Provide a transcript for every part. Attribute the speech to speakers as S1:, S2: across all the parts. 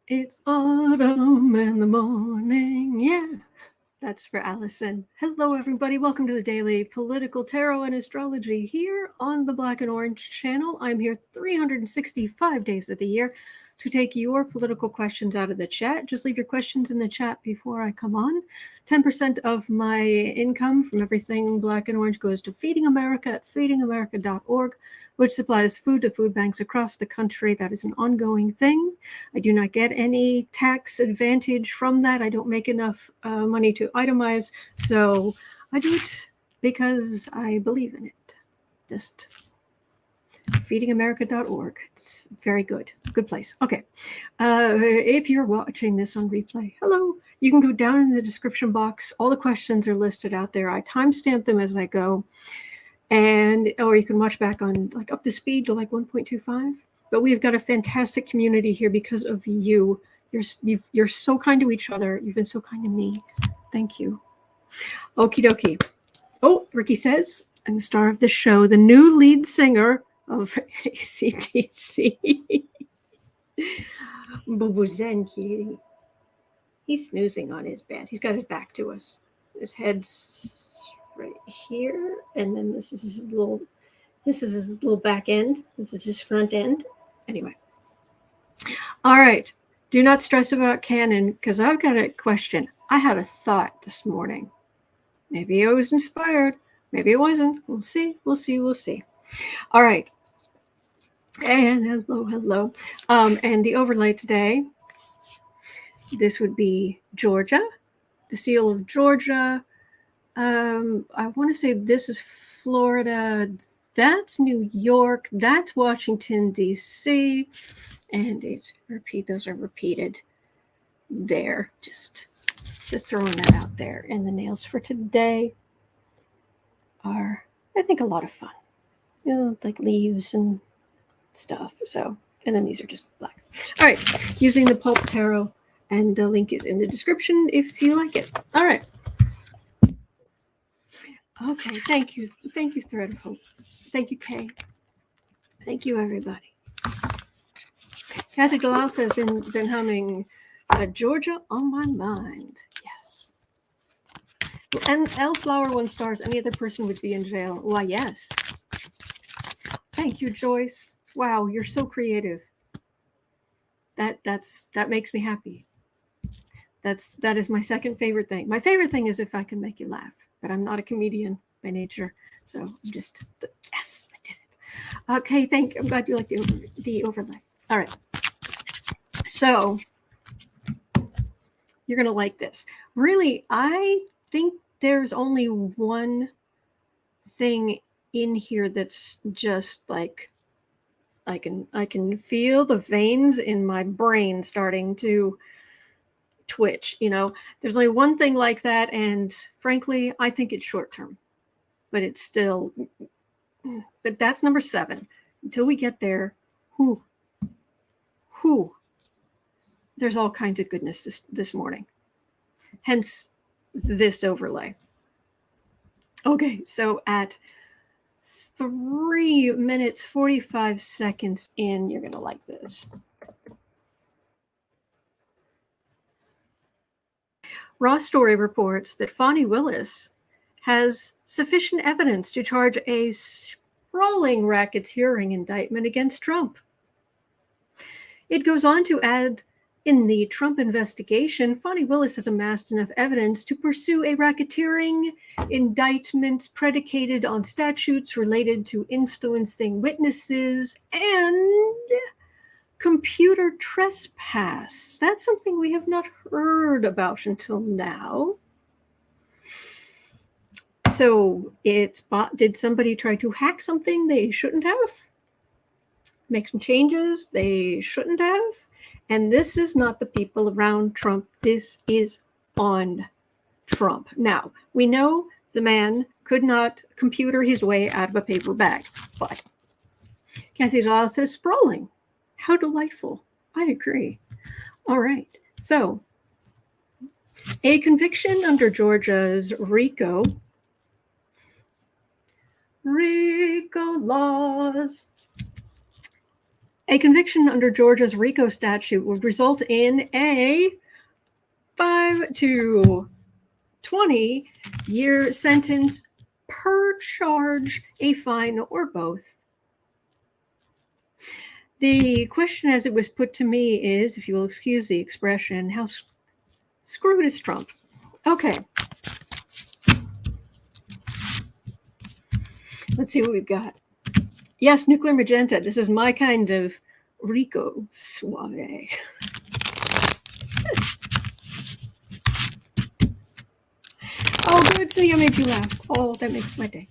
S1: It's autumn in the morning. Yeah, that's for Allison. Hello, everybody. Welcome to the Daily Political Tarot and Astrology here on the Black and Orange channel. I'm here 365 days of the year to take your political questions out of the chat. Just leave your questions in the chat before I come on. 10% of my income from everything Black and Orange goes to Feeding America at feedingamerica.org, which supplies food to food banks across the country. That is an ongoing thing. I do not get any tax advantage from that. I don't make enough money to itemize, so I do it because I believe in it. Just feedingamerica.org. It's very good. Good place. Okay. If you're watching this on replay, hello. You can go down in the description box. All the questions are listed out there. I timestamp them as I go. Or you can watch back on like up to speed to like 1.25. But we've got a fantastic community here because of you. You're so kind to each other. You've been so kind to me. Thank you. Okie dokie. Oh, Ricky says, and the star of the show, the new lead singer of ACDC. Bubuzenki. He's snoozing on his bed. He's got his back to us. His head's right here, and then this is his little back end. This is his front end. Anyway. All right. Do not stress about canon, because I've got a question. I had a thought this morning. Maybe I was inspired. Maybe it wasn't. We'll see. All right. And hello. And the overlay today, this would be Georgia, the seal of Georgia. I want to say this is Florida. That's New York. That's Washington, D.C. And those are repeated there. Just throwing that out there. And the nails for today are, I think, a lot of fun. Like leaves and stuff. So, and then these are just black. All right. Using the Pulp Tarot, and the link is in the description if you like it. All right. Okay. Thank you. Thank you, Thread of Hope. Thank you, Kay. Thank you, everybody. Kathy Galal says, been humming Georgia on my mind. Yes. And Elflower 1 stars. Any other person would be in jail. Why, yes. Thank you, Joyce. Wow, you're so creative. That makes me happy. That is my second favorite thing. My favorite thing is if I can make you laugh. But I'm not a comedian by nature. So I'm just, yes, I did it. Okay, I'm glad you like the overlay. All right. So you're going to like this. Really, I think there's only one thing in here that's just like, I can feel the veins in my brain starting to twitch. There's only one thing like that. And frankly, I think it's short term, but it's still, but that's number 7. Until we get there, there's all kinds of goodness this morning. Hence this overlay. Okay, so at 3 minutes, 45 seconds in, you're going to like this. RawStory reports that Fani Willis has sufficient evidence to charge a sprawling racketeering indictment against Trump. It goes on to add, in the Trump investigation, Fani Willis has amassed enough evidence to pursue a racketeering indictment predicated on statutes related to influencing witnesses and computer trespass. That's something we have not heard about until now. So did somebody try to hack something they shouldn't have? Make some changes they shouldn't have? And this is not the people around Trump. This is on Trump. Now, we know the man could not computer his way out of a paper bag, but Kathy Law says sprawling. How delightful. I agree. All right. So a conviction under Georgia's RICO laws A conviction under Georgia's RICO statute would result in a 5 to 20-year sentence per charge, a fine, or both. The question as it was put to me is, if you will excuse the expression, how screwed is Trump? Okay. Let's see what we've got. Yes, nuclear magenta. This is my kind of RICO suave. Oh, good. See, I made you laugh. Oh, that makes my day.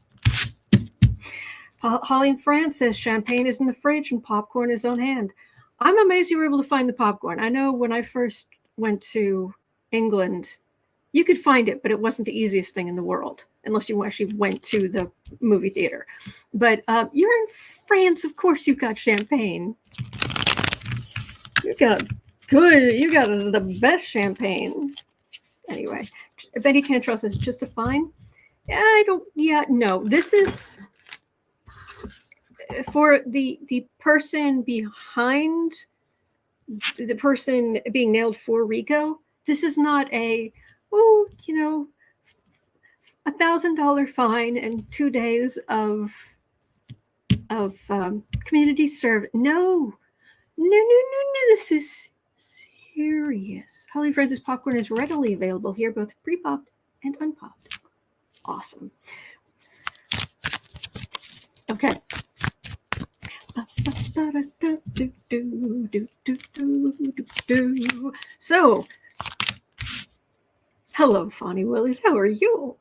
S1: Holly in France says champagne is in the fridge and popcorn is on hand. I'm amazed you were able to find the popcorn. I know when I first went to England, you could find it, but it wasn't the easiest thing in the world, unless you actually went to the movie theater. But you're in France, of course you've got champagne. You got the best champagne. Anyway, Betty Can't Trust is just a fine. No. This is for the person behind the person being nailed for RICO. This is not a $1,000 fine and 2 days of community service. No. This is serious. Holly Francis popcorn is readily available here, both pre-popped and unpopped. Awesome. Okay. So, hello, Fani Willis. How are you?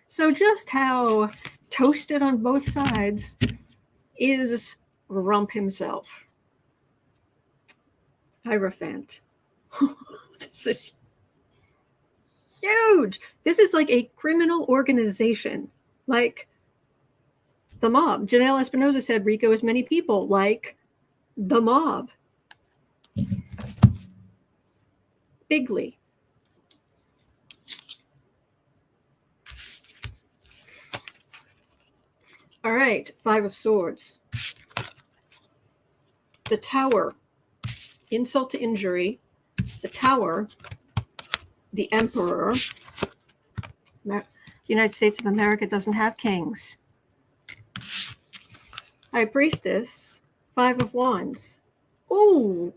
S1: So just how toasted on both sides is Rump himself. Hierophant. This is huge. This is like a criminal organization, like the mob. Janelle Espinosa said RICO is many people, like the mob. Bigly. All right, 5 of Swords. The Tower. Insult to injury. The Tower. The Emperor. The United States of America doesn't have kings. High Priestess. 5 of Wands. Oh,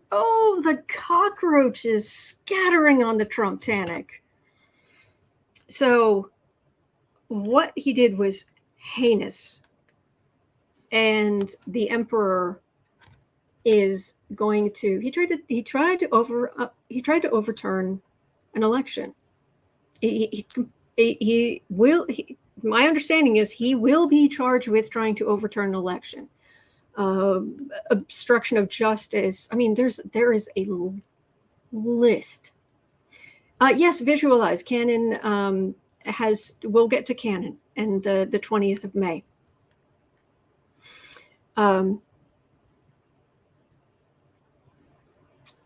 S1: the cockroaches scattering on the Trump-tanic. So what he did was heinous. And the Emperor is going to, he tried to overturn an election. My understanding is he will be charged with trying to overturn an election. Obstruction of justice. I mean, there is a list. Yes, visualize. Canon we'll get to Canon and the 20th of May.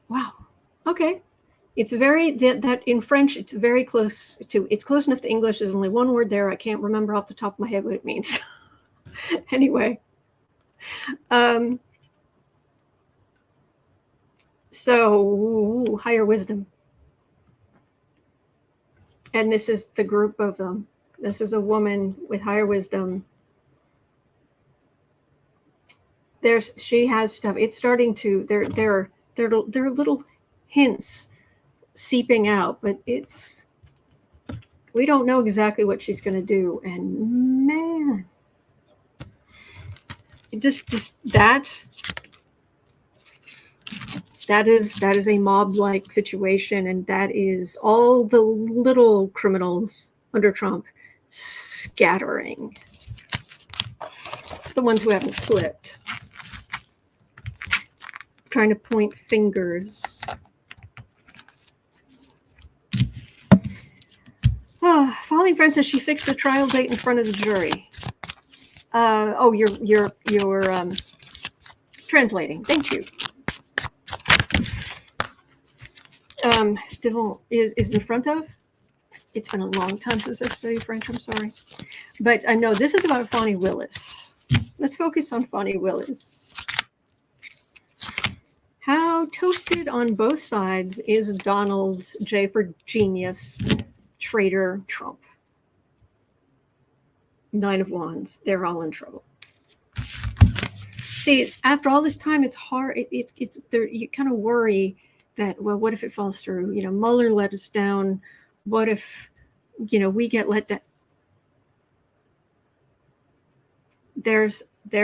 S1: Wow. Okay. It's that in French, it's very close to, it's close enough to English. There's only one word there. I can't remember off the top of my head what it means. Anyway. So higher wisdom. And this is the group of them. This is a woman with higher wisdom. She has stuff. It's starting to, there are little hints seeping out, but we don't know exactly what she's going to do. And man, that is a mob-like situation, and that is all the little criminals under Trump scattering. The ones who haven't flipped. Trying to point fingers. Falling Friend says she fixed the trial date in front of the jury. You're translating. Thank you. Devil is in front of. it's been a long time since I studied French, I'm sorry. But I know this is about Fani Willis. Let's focus on Fani Willis. How toasted on both sides is Donald J for genius, traitor Trump? 9 of Wands. They're all in trouble. See, after all this time, it's hard. It's there. You kind of worry that, well, what if it falls through? You know, Mueller let us down. What if, you know, we get let down? There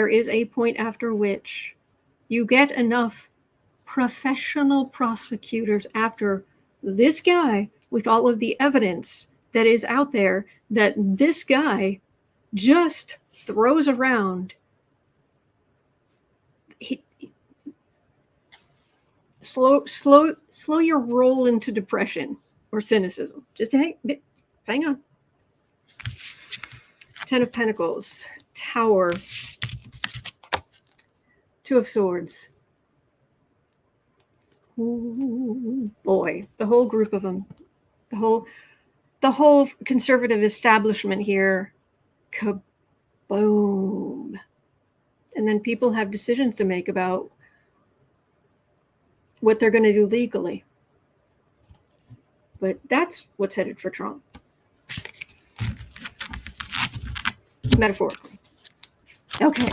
S1: is a point after which you get enough professional prosecutors after this guy with all of the evidence that is out there that this guy just throws around. Slow your roll into depression or cynicism. Just hang on. 10 of Pentacles, Tower, 2 of Swords. Ooh, boy, the whole group of them, the whole conservative establishment here, kaboom. And then people have decisions to make about what they're going to do legally. But that's what's headed for Trump. Metaphorically. Okay.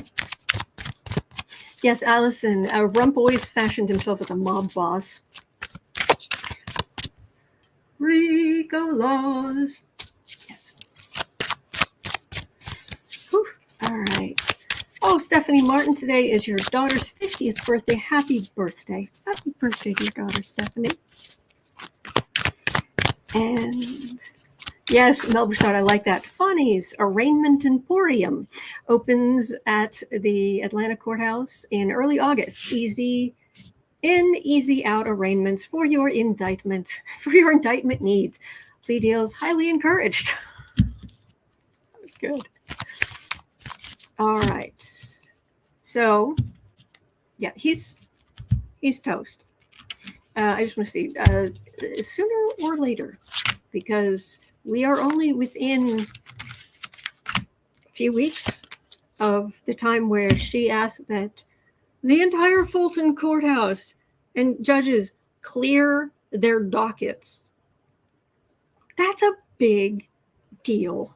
S1: Yes, Allison, Rump always fashioned himself as a mob boss. RICO laws. Yes. Whew. All right. Oh, Stephanie Martin, today is your daughter's 50th birthday. Happy birthday. Happy birthday to your daughter, Stephanie. And yes, Mel Broussard, I like that. Fani's Arraignment Emporium opens at the Atlanta Courthouse in early August. Easy in, easy out arraignments for your indictment needs. Plea deals highly encouraged. That's good. All right. So, yeah, he's toast. I just want to see sooner or later, because we are only within a few weeks of the time where she asked that the entire Fulton courthouse and judges clear their dockets. That's a big deal.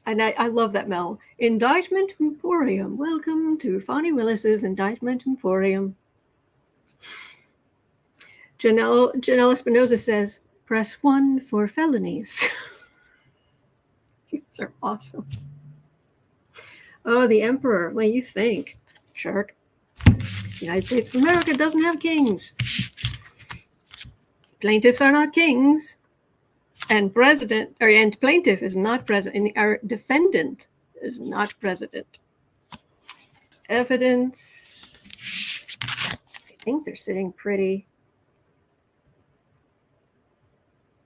S1: And I love that, Mel. Indictment Emporium. Welcome to Fani Willis's Indictment Emporium. Janelle Espinoza says, press 1 for felonies. These are awesome. Oh, the Emperor. What do you think, shark? The United States of America doesn't have kings. Plaintiffs are not kings. And plaintiff is not president. And our defendant is not president. Evidence. I think they're sitting pretty.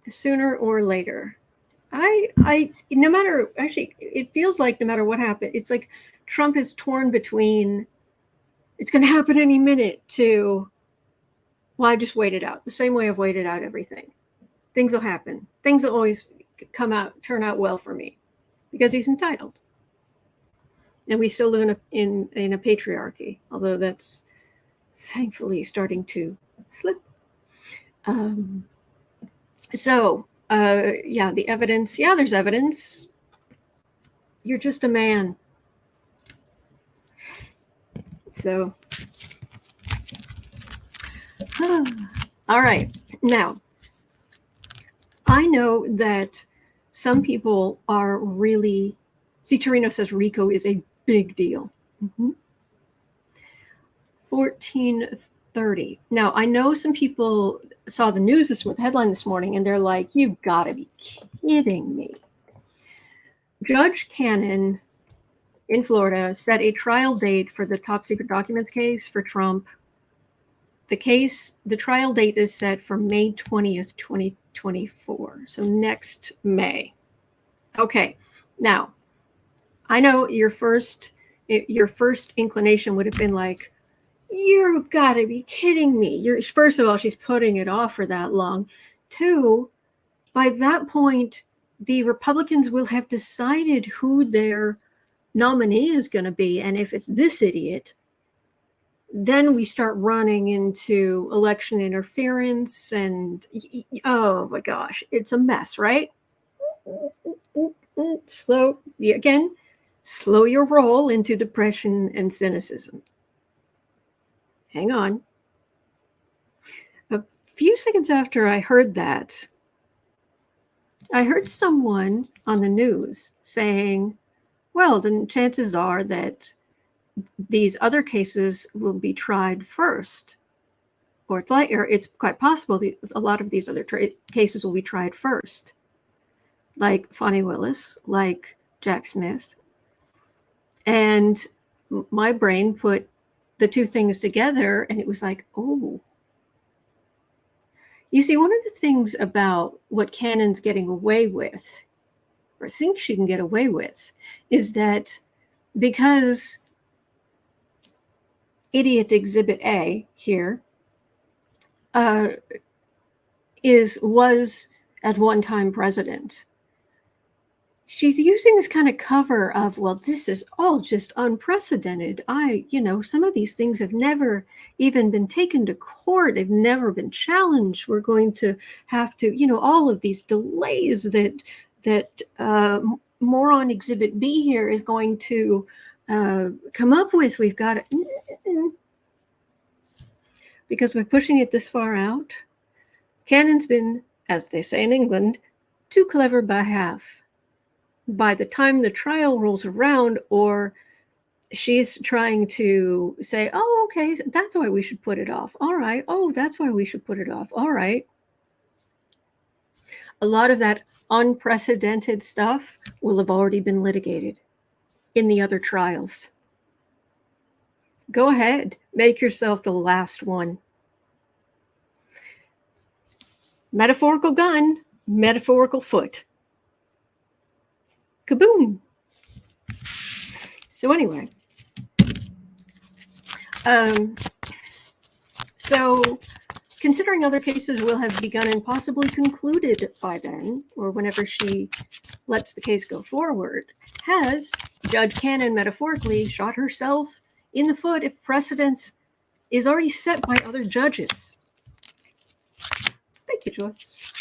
S1: Sooner or later. No matter, actually, it feels like no matter what happens, it's like Trump is torn between, it's going to happen any minute, to, well, I just wait it out. The same way I've waited out everything. Things will happen. Things will always turn out well for me, because he's entitled. And we still live in a patriarchy, although that's thankfully starting to slip. Yeah, the evidence. Yeah, there's evidence. You're just a man. So, all right. Now, I know that some people are really, see, Torino says RICO is a big deal. 1430. Now, I know some people saw the news the headline this morning, and they're like, you gotta be kidding me. Judge Cannon in Florida set a trial date for the top secret documents case for Trump. The trial date is set for May 20th, 2024. So next May. Okay. Now, I know your first inclination would have been like, you've got to be kidding me. First of all, she's putting it off for that long. 2, by that point, the Republicans will have decided who their nominee is going to be. And if it's this idiot, then we start running into election interference and, oh my gosh, it's a mess, right? Slow your roll into depression and cynicism. Hang on. A few seconds after I heard that, I heard someone on the news saying, well, then chances are that these other cases will be tried first. Or it's quite possible a lot of these other cases will be tried first. Like Fani Willis, like Jack Smith. And my brain put the two things together, and it was like, oh. You see, one of the things about what Cannon's getting away with, or thinks she can get away with, is that because idiot exhibit A here was at one time president, she's using this kind of cover of, well, this is all just unprecedented. Some of these things have never even been taken to court. They've never been challenged. We're going to have to, all of these delays that moron exhibit B here is going to come up with. We've got to, because by pushing it this far out, Cannon's been, as they say in England, too clever by half. By the time the trial rolls around, or she's trying to say, oh, okay, that's why we should put it off. All right. Oh, that's why we should put it off. All right. A lot of that unprecedented stuff will have already been litigated in the other trials. Go ahead. Make yourself the last one. Metaphorical gun, metaphorical foot. Kaboom. So anyway, so considering other cases will have begun and possibly concluded by then, or whenever she lets the case go forward, has Judge Cannon metaphorically shot herself in the foot if precedence is already set by other judges? Thank you, Joyce.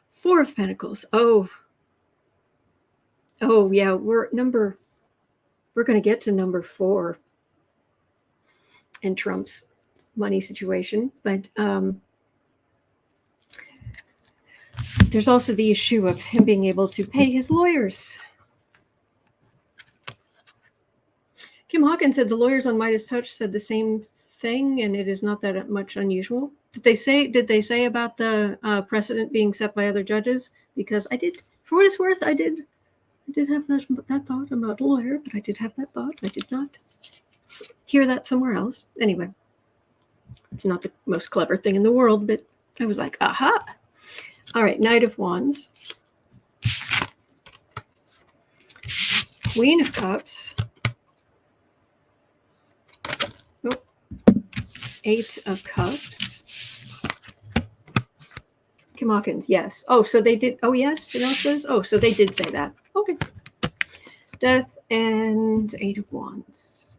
S1: Four of Pentacles. Oh yeah, we're going to get to number 4 in Trump's money situation, but there's also the issue of him being able to pay his lawyers. Kim Hawkins said the lawyers on Midas Touch said the same thing, and it is not that much unusual. Did they say about the precedent being set by other judges? Because I did, for what it's worth, I did have that thought. I'm not a lawyer, but I did have that thought. I did not hear that somewhere else. Anyway, it's not the most clever thing in the world, but I was like, aha. All right, Knight of Wands. Queen of Cups. Nope. 8 of Cups. Kim Hawkins, yes. Oh, so they did. Oh, yes, Janelle says. Oh, so they did say that. Okay. Death and 8 of Wands.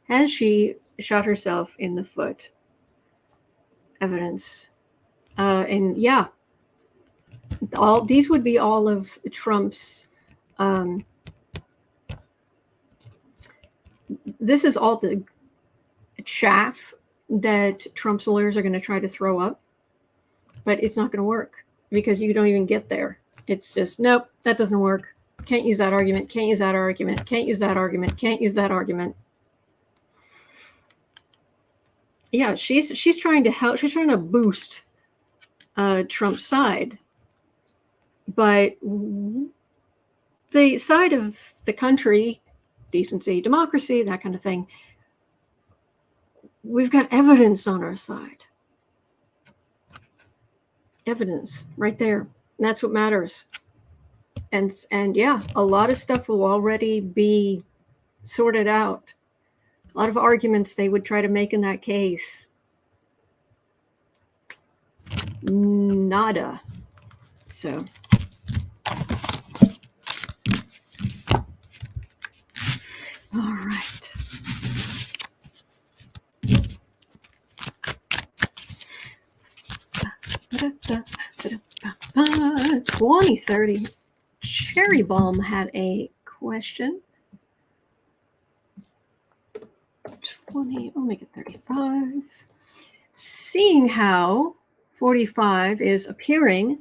S1: Has she shot herself in the foot? Evidence. And yeah, all these would be all of Trump's. This is all the chaff that Trump's lawyers are going to try to throw up, but it's not going to work because you don't even get there. It's just, nope, that doesn't work. Can't use that argument. Can't use that argument. Can't use that argument. Can't use that argument. Yeah, she's trying to help. She's trying to boost Trump's side, but the side of the country, decency, democracy, that kind of thing, we've got evidence on our side. Evidence right there. And that's what matters. And yeah, a lot of stuff will already be sorted out. A lot of arguments they would try to make in that case. Nada. So. All right. Da, 2030. Cherry Bomb had a question. 20, I'll make it 35. Seeing how 45 is appearing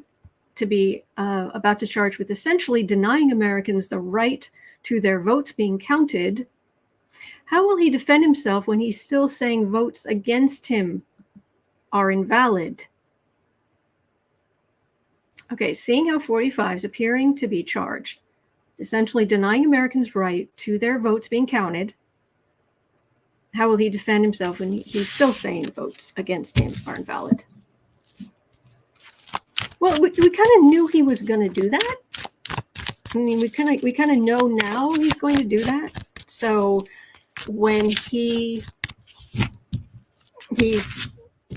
S1: to be about to charge with essentially denying Americans the right to their votes being counted, how will he defend himself when he's still saying votes against him are invalid? Okay, seeing how 45 is appearing to be charged, essentially denying Americans' right to their votes being counted, how will he defend himself when he's still saying votes against him are invalid? Well, we kind of knew he was going to do that. I mean, we kind of know now he's going to do that. So when he's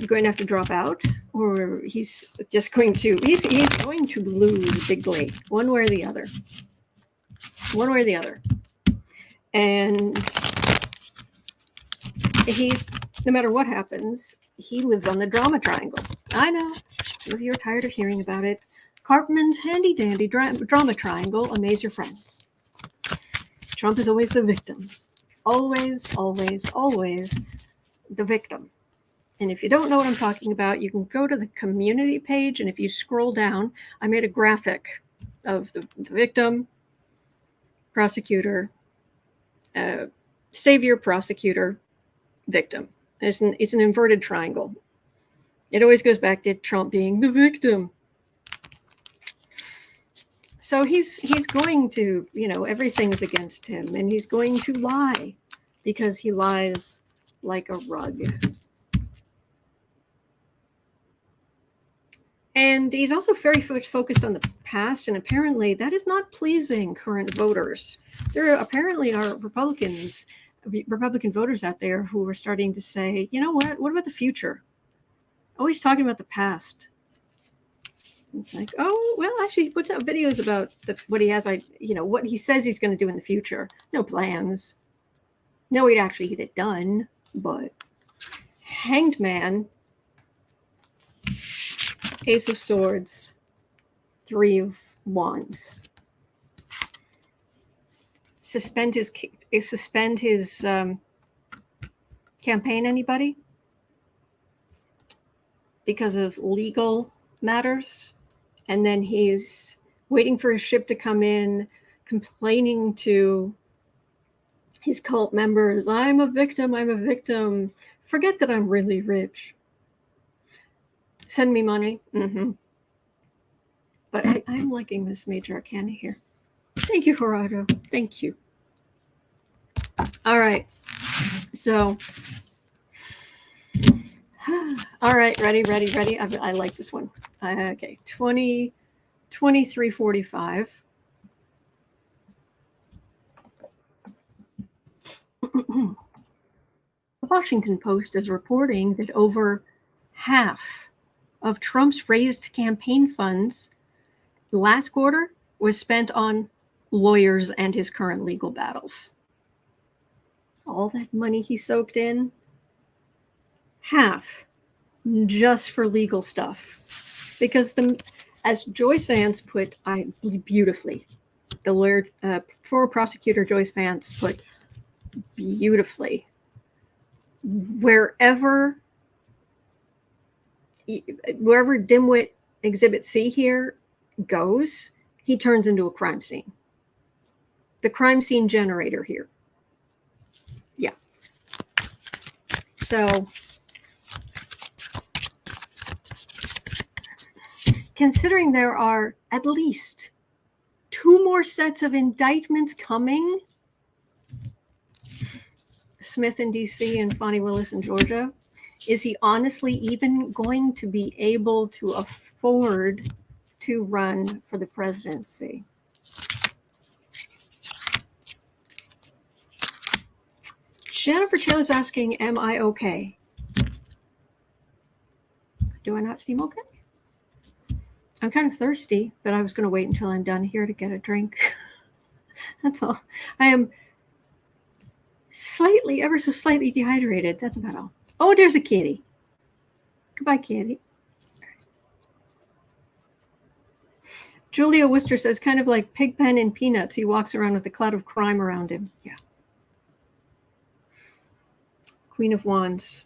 S1: going to have to drop out, or he's just going to he's going to lose bigly, one way or the other. One way or the other. And he's, no matter what happens, he lives on the drama triangle. I know. Some of you are tired of hearing about it. Cartman's handy dandy drama triangle, amaze your friends. Trump is always the victim. Always, always, always the victim. And if you don't know what I'm talking about, you can go to the community page, and if you scroll down, I made a graphic of the victim, prosecutor, savior, prosecutor, victim. It's an inverted triangle. It always goes back to Trump being the victim. So he's going to, everything's against him, and he's going to lie because he lies like a rug. And he's also very focused on the past, and apparently that is not pleasing current voters. There apparently are Republican voters out there who are starting to say, you know what about the future? Always talking about the past. It's like, oh, well, actually, he puts out videos about what he has, what he says he's going to do in the future. No plans. No, he'd actually get it done, but Hanged Man, Ace of Swords, Three of Wands. Suspend his campaign, anybody? Because of legal matters. And then he's waiting for his ship to come in, complaining to his cult members, I'm a victim. Forget that I'm really rich. Send me money. Mm-hmm. But I'm liking this major arcana here. Thank you, Gerardo. Thank you. All right. So, all right, ready. I like this one. Okay, 2345. The Washington Post is reporting that over half of Trump's raised campaign funds last quarter was spent on lawyers and his current legal battles. All that money he soaked in, half just for legal stuff. Because as Joyce Vance put beautifully, the lawyer, former prosecutor Joyce Vance put beautifully, wherever dimwit Exhibit C here goes, he turns into a crime scene. The crime scene generator here. Yeah. So, considering there are at least 2 more sets of indictments coming, Smith in DC and Fani Willis in Georgia, is he honestly even going to be able to afford to run for the presidency? Jennifer Taylor's asking, am I okay? Do I not seem okay? I'm kind of thirsty, but I was going to wait until I'm done here to get a drink. That's all. I am slightly, ever so slightly dehydrated. That's about all. Oh, there's a kitty. Goodbye, kitty. Julia Worcester says, kind of like Pigpen in Peanuts. He walks around with a cloud of crime around him. Yeah. Queen of Wands.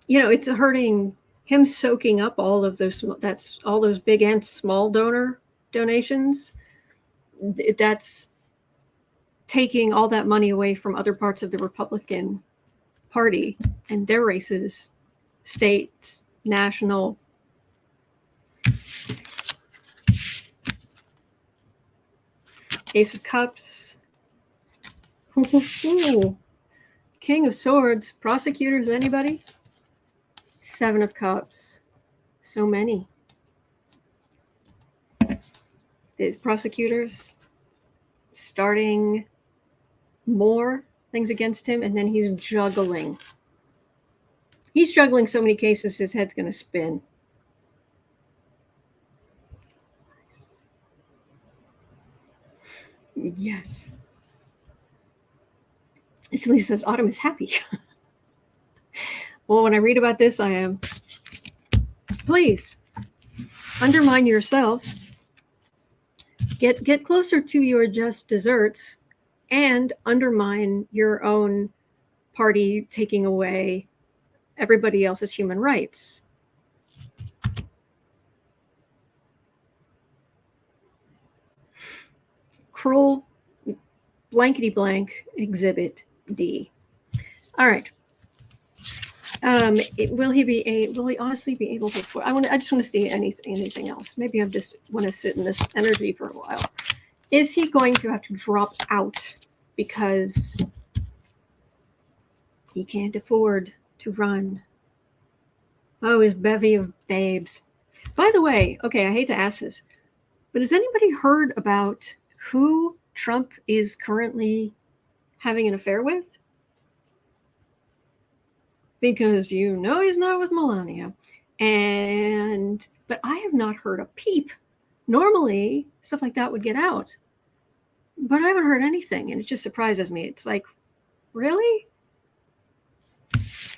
S1: You know, it's hurting him soaking up all of those. That's all those big and small donations. That's taking all that money away from other parts of the Republican Party and their races, states, national. Ace of Cups. King of Swords. Prosecutors, anybody? Seven of Cups. So many. These prosecutors starting more things against him, and then he's juggling. He's juggling so many cases, his head's going to spin. Yes. Silly says, Autumn is happy. Well, when I read about this, I am. Please, undermine yourself. Get closer to your just desserts and undermine your own party taking away everybody else's human rights. Cruel blankety blank exhibit D. All right. Will he honestly be able to? I just want to see anything else. Maybe I just want to sit in this energy for a while. Is he going to have to drop out because he can't afford to run? Oh, his bevy of babes. By the way, okay, I hate to ask this, but has anybody heard about who Trump is currently having an affair with? Because you know he's not with Melania. But I have not heard a peep. Normally, stuff like that would get out. But I haven't heard anything, and it just surprises me. It's like, really?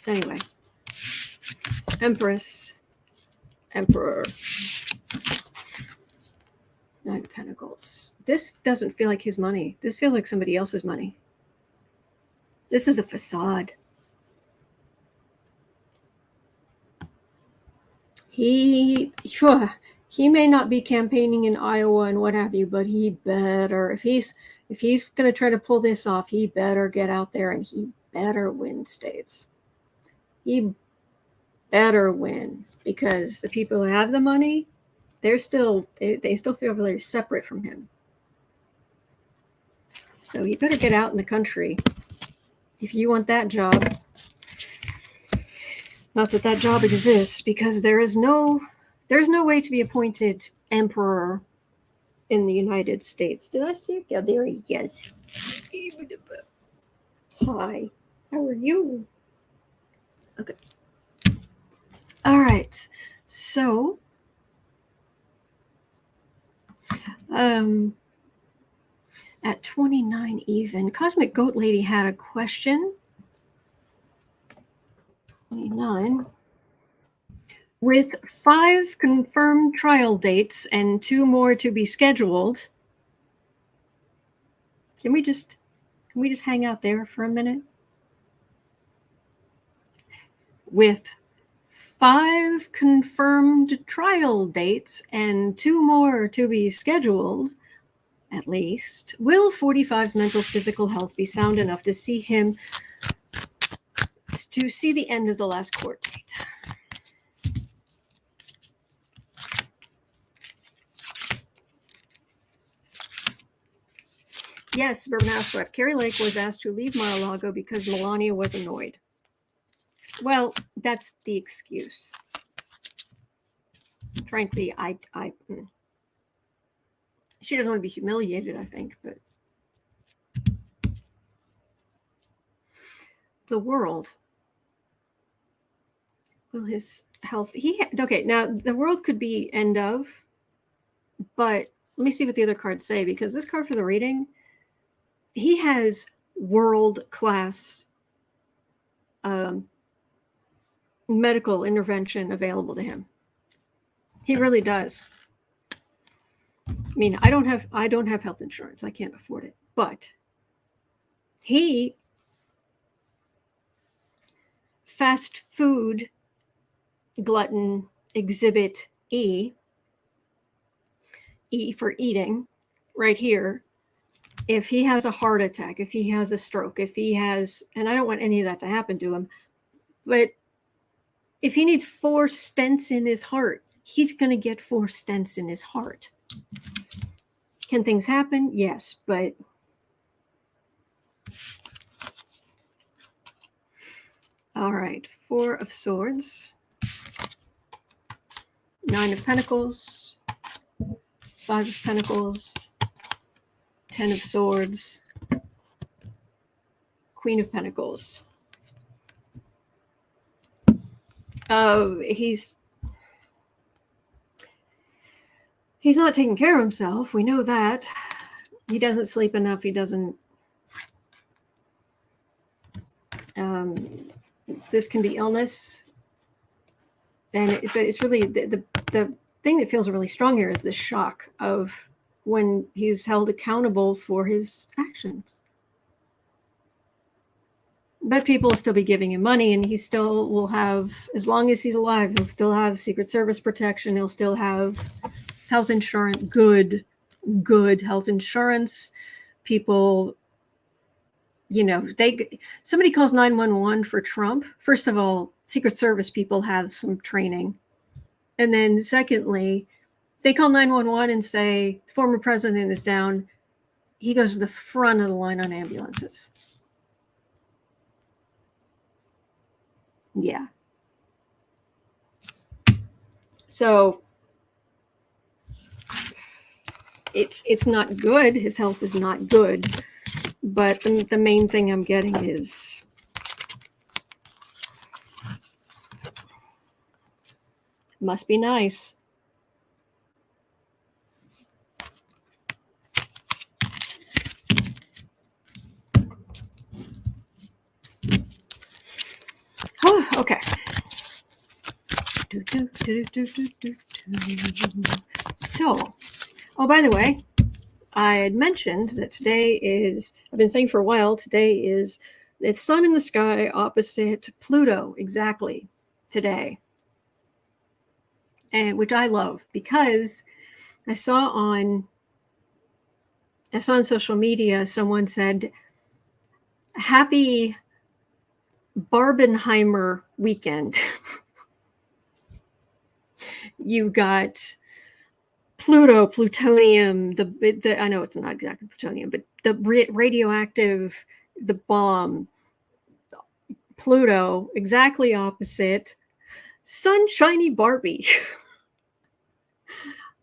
S1: Anyway. Empress. Emperor. Nine of Pentacles. This doesn't feel like his money. This feels like somebody else's money. This is a facade. He may not be campaigning in Iowa and what have you, but he better, if he's going to try to pull this off, he better get out there and he better win states. He better win, because the people who have the money, they still feel very separate from him. So he better get out in the country if you want that job. Not that that job exists, because there's no way to be appointed emperor in the United States. Did I see it? Yeah, there he is. Hi, how are you? Okay. All right. So, at 29 even, Cosmic Goat Lady had a question. 29. With 5 confirmed trial dates and 2 more to be scheduled, can we just hang out there for a minute? With 5 confirmed trial dates and 2 more to be scheduled, at least, will 45's mental physical health be sound enough to see the end of the last court date? Yes, Suburban Housewife. Carrie Lake was asked to leave Mar-a-Lago because Melania was annoyed. Well, that's the excuse. Frankly, she She doesn't want to be humiliated, I think, but the world. Will his health, okay, now the world could be end of, but let me see what the other cards say, because this card for the reading, he has world-class medical intervention available to him. He really does. I mean, I don't have health insurance. I can't afford it. But he, fast food glutton exhibit E for eating, right here. If he has a heart attack, if he has a stroke, if he has, and I don't want any of that to happen to him, but if he needs 4 stents in his heart, he's going to get 4 stents in his heart. Can things happen? Yes, but all right. 4 of Swords, 9 of Pentacles, 5 of Pentacles, 10 of Swords, Queen of Pentacles. He's not taking care of himself. We know that. He doesn't sleep enough. He doesn't. This can be illness, but it's really the thing that feels really strong here is the shock of when he's held accountable for his actions. But people will still be giving him money, and he still will have, as long as he's alive, he'll still have Secret Service protection. He'll still have health insurance, good health insurance. People, somebody calls 911 for Trump. First of all, Secret Service people have some training. And then secondly, they call 911 and say, the former president is down. He goes to the front of the line on ambulances. Yeah. So it's not good. His health is not good. But the main thing I'm getting is must be nice. Oh, okay. So, by the way, I had mentioned that today is, I've been saying for a while, today is the sun in the sky opposite Pluto, exactly today. And which I love, because I saw on social media, someone said, happy Barbenheimer weekend. You got Pluto, plutonium, the I know it's not exactly plutonium, but the radioactive, the bomb, Pluto, exactly opposite sunshiny Barbie.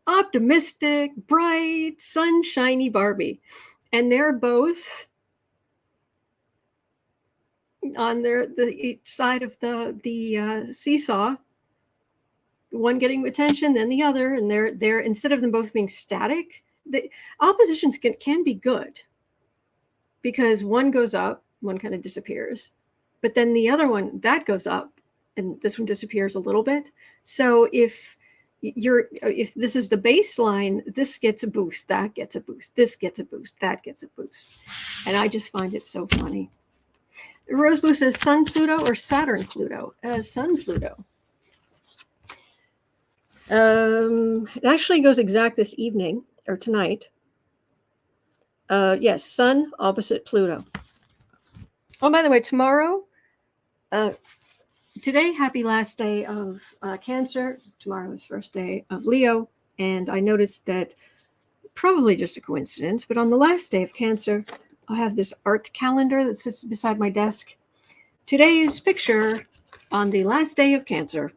S1: Optimistic, bright, sunshiny Barbie. And they're both on each side of the seesaw, one getting attention, then the other, and they're instead of them both being static, the oppositions can be good, because one goes up, one kind of disappears, but then the other one that goes up, and this one disappears a little bit. So if this is the baseline, this gets a boost, that gets a boost, this gets a boost, that gets a boost, and I just find it so funny. Rose Blue says Sun Pluto or Saturn Pluto? Sun Pluto. It actually goes exact this evening or tonight. Yes, Sun opposite Pluto. Oh, by the way, tomorrow, today, happy last day of Cancer. Tomorrow is first day of Leo. And I noticed that, probably just a coincidence, but on the last day of Cancer, I have this art calendar that sits beside my desk. Today's picture on the last day of Cancer.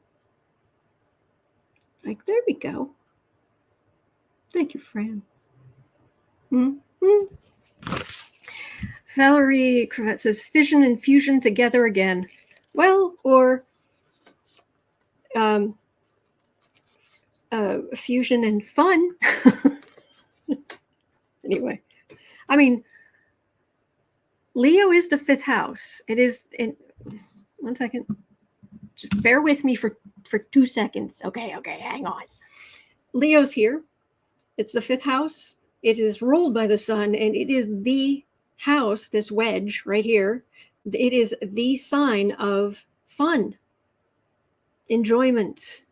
S1: Like, there we go. Thank you, Fran. Valerie Cravat says fission and fusion together again. Well, or fusion and fun. Anyway, I mean, Leo is the 5th house. It is. 1 second. Just bear with me for 2 seconds. Okay, hang on. Leo's here. It's the 5th house. It is ruled by the sun, and it is the house, this wedge right here. It is the sign of fun, enjoyment,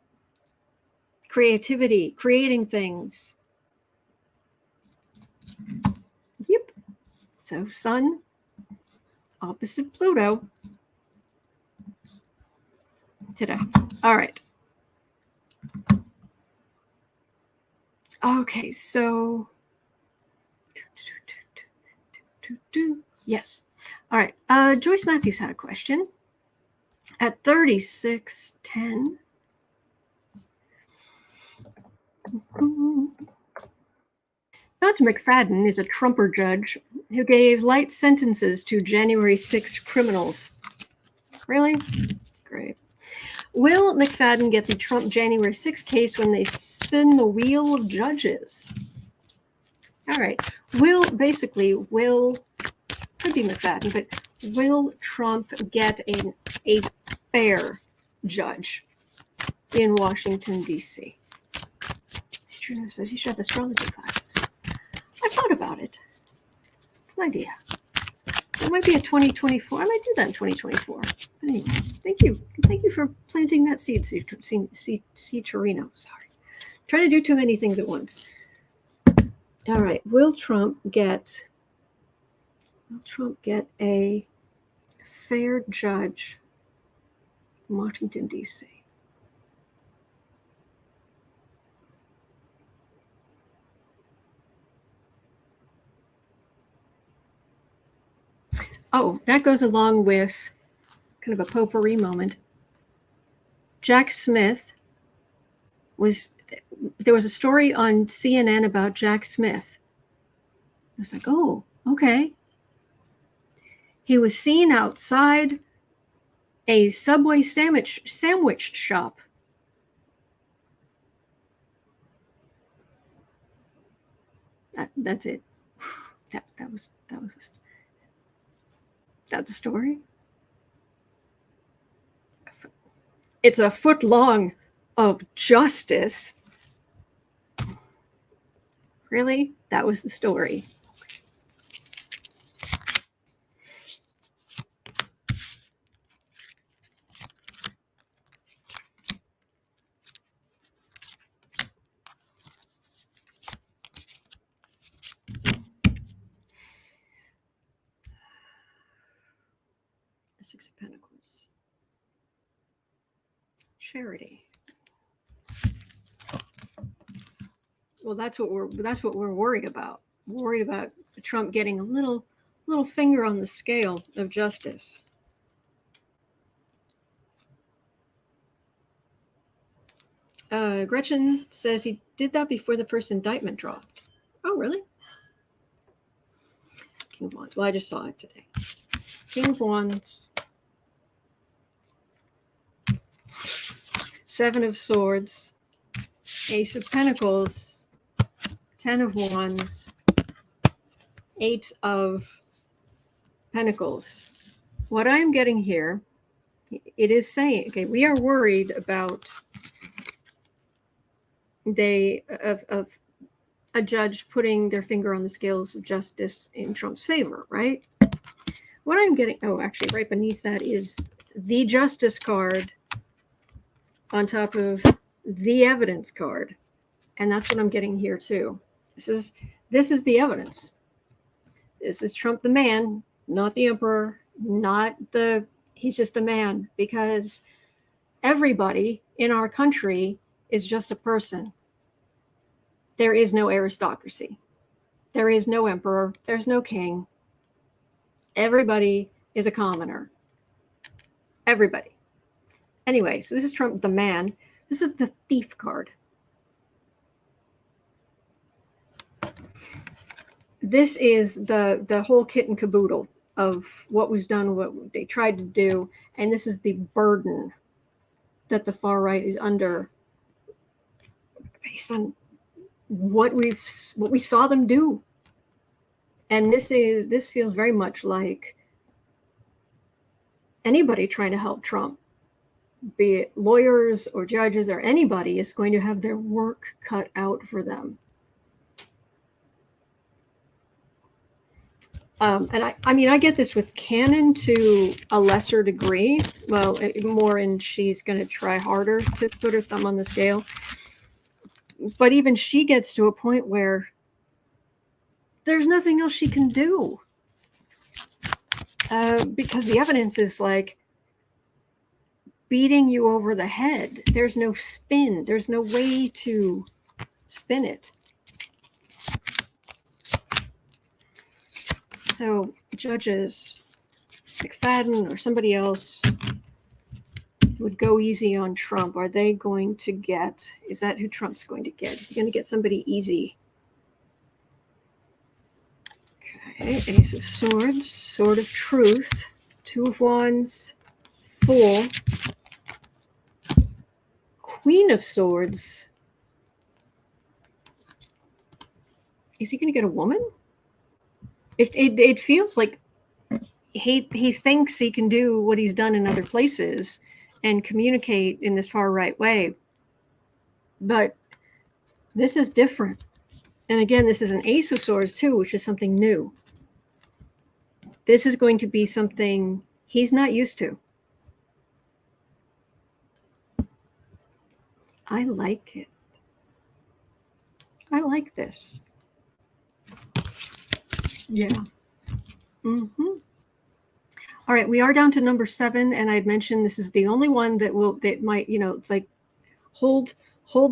S1: creativity, creating things. Yep. So sun opposite Pluto today. All right. Okay, so yes. All right. Joyce Matthews had a question at 3610. Judge McFadden is a Trumper judge who gave light sentences to January 6 criminals. Really? Great. Will McFadden get the Trump January 6 case when they spin the wheel of judges? All right. Could be McFadden, but will Trump get a fair judge in Washington, D.C.? Teacher says he should have astrology classes. I thought about it. It's an idea. It might be a 2024. I might do that in 2024. Anyway, thank you. Thank you for planting that seed, Torino. Sorry. I'm trying to do too many things at once. All right. Will Trump get a fair judge in Washington, D.C.? Oh, that goes along with kind of a potpourri moment. Jack Smith there was a story on CNN about Jack Smith. I was like, oh, okay. He was seen outside a Subway sandwich shop. That's it. That's a story. It's a foot long of justice. Really? That was the story. The 6 of Pentacles. Charity. Well, that's what we're worried about. We're worried about Trump getting a little finger on the scale of justice. Gretchen says he did that before the first indictment dropped. Oh, really? King of Wands. Well, I just saw it today. King of Wands. 7 of Swords. Ace of Pentacles. 10 of Wands. 8 of Pentacles. What I'm getting here, it is saying, okay, we are worried about of a judge putting their finger on the scales of justice in Trump's favor, right? What I'm getting, actually right beneath that is the justice card on top of the evidence card. And that's what I'm getting here too. This is the evidence. This is Trump the man, not the emperor, he's just a man, because everybody in our country is just a person. There is no aristocracy. There is no emperor. There's no king. Everybody is a commoner. Everybody. Anyway, so this is Trump the man. This is the thief card. this is the whole kit and caboodle of what was done, what they tried to do, and this is the burden that the far right is under based on what we saw them do. And this feels very much like anybody trying to help Trump, be it lawyers or judges or anybody, is going to have their work cut out for them. And I mean, I get this with Cannon to a lesser degree. Well, more in she's going to try harder to put her thumb on the scale. But even she gets to a point where there's nothing else she can do. Because the evidence is like beating you over the head. There's no spin. There's no way to spin it. So judges, McFadden or somebody else would go easy on Trump. Are they going to get, is that who Trump's going to get? Is he going to get somebody easy? Okay, Ace of Swords, Sword of Truth, Two of Wands, Fool, Queen of Swords. Is he going to get a woman? It feels like he thinks he can do what he's done in other places and communicate in this far right way. But this is different. And again, this is an Ace of Swords too, which is something new. This is going to be something he's not used to. I like it. I like this. Yeah. Mm-hmm. All right, we are down to number 7, and I'd mentioned this is the only one that might, it's like hold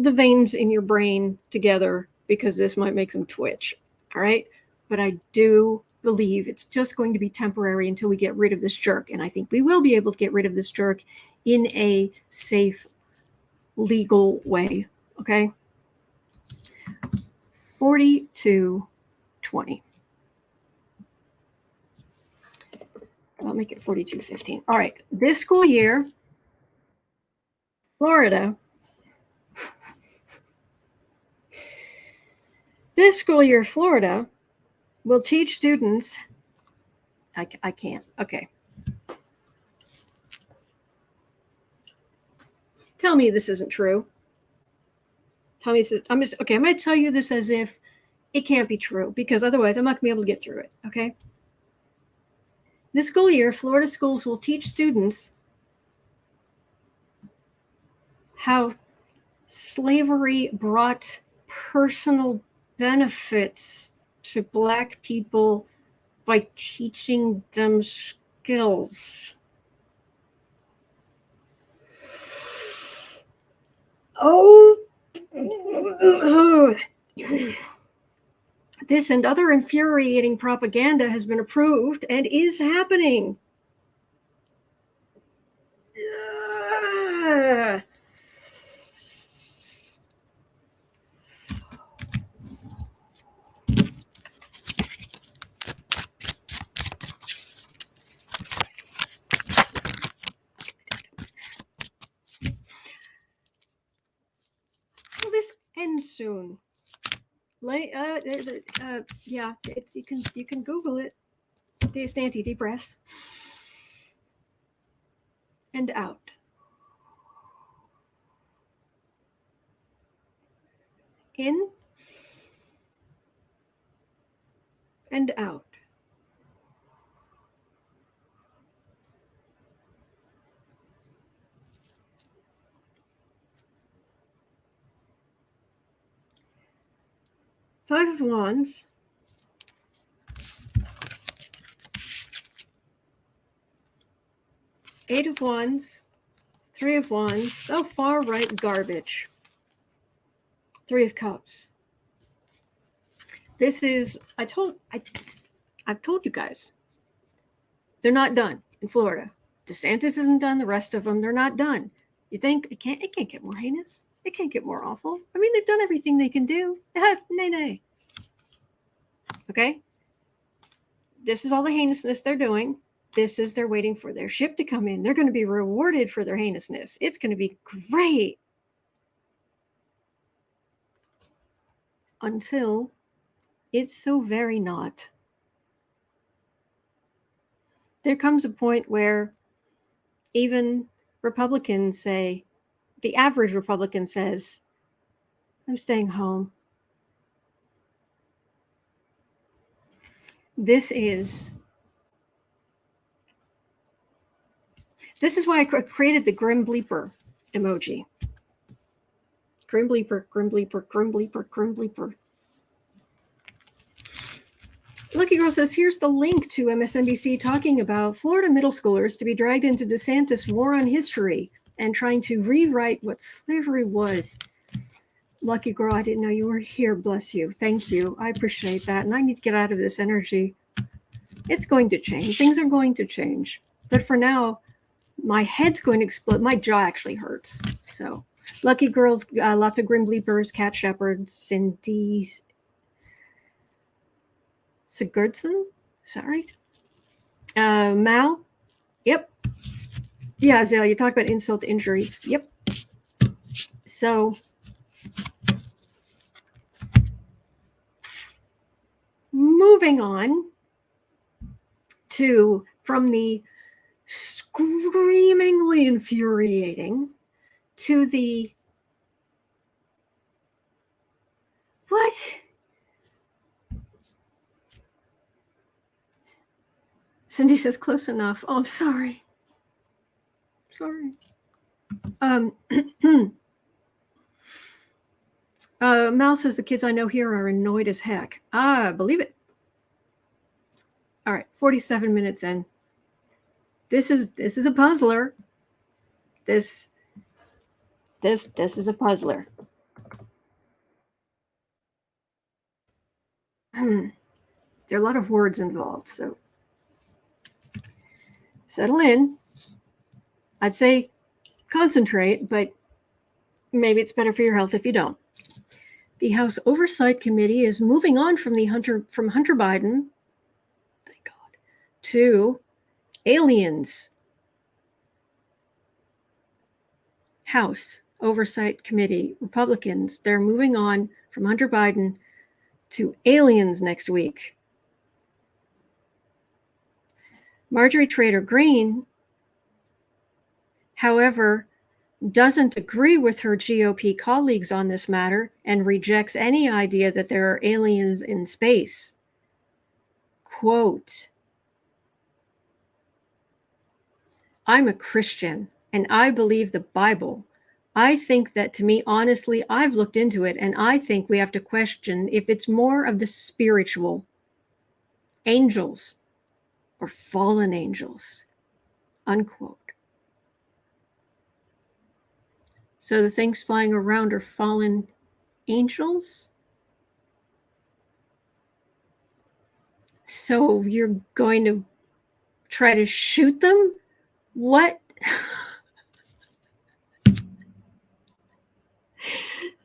S1: the veins in your brain together because this might make them twitch. All right, but I do believe it's just going to be temporary until we get rid of this jerk, and I think we will be able to get rid of this jerk in a safe, legal way. Okay. 4220. I'll make it 4215. All right. This school year, Florida. This school year, Florida will teach students. I can't. Okay. Tell me this isn't true. Tell me this is, I'm going to tell you this as if it can't be true, because otherwise I'm not going to be able to get through it. Okay. This school year, Florida schools will teach students how slavery brought personal benefits to Black people by teaching them skills. Oh, this and other infuriating propaganda has been approved and is happening. Will this end soon? Yeah, it's you can Google it. DeSantis, deep breaths. And out. In and out. Five of Wands. Eight of Wands. Three of Wands. Oh, far right garbage. Three of Cups. This is, I've told you guys, they're not done in Florida. DeSantis isn't done. The rest of them, they're not done. You think it can't get more heinous? It can't get more awful. I mean, they've done everything they can do. Nay. Okay? this is all the heinousness they're doing. This is they're waiting for their ship to come in. They're going to be rewarded for their heinousness. It's going to be great. Until it's so very not. There comes a point where even Republicans say, the average Republican says, I'm staying home. This is why I created the grim bleeper emoji. Grim bleeper, grim bleeper, grim bleeper, grim bleeper. Lucky Girl says, here's the link to MSNBC talking about Florida middle schoolers to be dragged into DeSantis' war on history and trying to rewrite what slavery was. Lucky Girl, I didn't know you were here. Bless you. Thank you. I appreciate that. And I need to get out of this energy. It's going to change. Things are going to change. But for now, my head's going to explode. My jaw actually hurts. So, Lucky Girls, lots of Grim Bleepers, Cat Shepherds, Cindy Sigurdsson. Sorry. Mal. Yep. Yeah, Zell, you talk about insult to injury. Yep. So, moving on to from the screamingly infuriating to the what? Cindy says close enough. Oh, I'm sorry. Sorry. Mal says the kids I know here are annoyed as heck. Ah, believe it. All right, 47 minutes in. This is a puzzler. This is a puzzler. There are a lot of words involved, so settle in. I'd say concentrate, but maybe it's better for your health if you don't. The House Oversight Committee is moving on from Hunter Biden, thank God, to aliens. House Oversight Committee, Republicans, they're moving on from Hunter Biden to aliens next week. Marjorie Taylor Greene, however, doesn't agree with her GOP colleagues on this matter and rejects any idea that there are aliens in space. Quote, I'm a Christian and I believe the Bible. I think that, to me, honestly, I've looked into it and I think we have to question if it's more of the spiritual, angels or fallen angels, unquote. So the things flying around are fallen angels? So you're going to try to shoot them? What?